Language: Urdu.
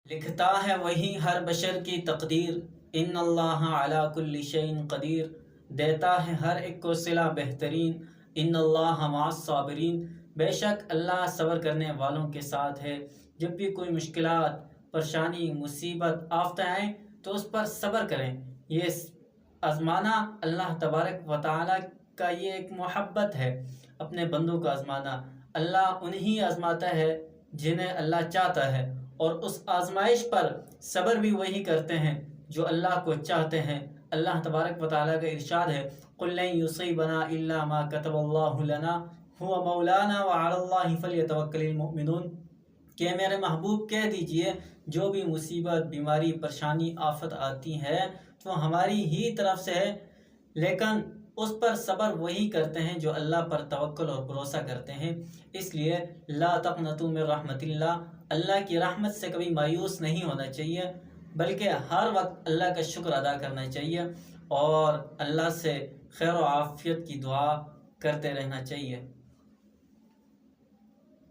لکھتا ہے وہی ہر بشر کی تقدیر، ان اللہ علی کل شیء قدیر، دیتا ہے ہر ایک کو صلہ بہترین، ان اللہ مع الصابرین، بے شک اللہ صبر کرنے والوں کے ساتھ ہے۔ جب بھی کوئی مشکلات، پریشانی، مصیبت، آفتیں آئیں تو اس پر صبر کریں۔ یہ آزمانا اللہ تبارک و تعالیٰ کا یہ ایک محبت ہے، اپنے بندوں کو آزمانا۔ اللہ انہی آزماتا ہے جنہیں اللہ چاہتا ہے، اور اس آزمائش پر صبر بھی وہی کرتے ہیں جو اللہ کو چاہتے ہیں۔ اللہ تبارک و تعالیٰ کا ارشاد ہے، قُل لَن يُصِيبَنَا إِلَّا مَا كَتَبَ اللَّهُ لَنَا هُوَ مَوْلَانَا وَعَلَى اللَّهِ فَلْيَتَوَكَّلِ الْمُؤْمِنُونَ، کہ میرے محبوب کہہ دیجئے جو بھی مصیبت، بیماری، پریشانی، آفت آتی ہے تو ہماری ہی طرف سے ہے، لیکن اس پر صبر وہی کرتے ہیں جو اللہ پر توکل اور بھروسہ کرتے ہیں۔ اس لیے لا تقنطوا من رحمت اللہ، اللہ کی رحمت سے کبھی مایوس نہیں ہونا چاہیے، بلکہ ہر وقت اللہ کا شکر ادا کرنا چاہیے اور اللہ سے خیر و عافیت کی دعا کرتے رہنا چاہیے۔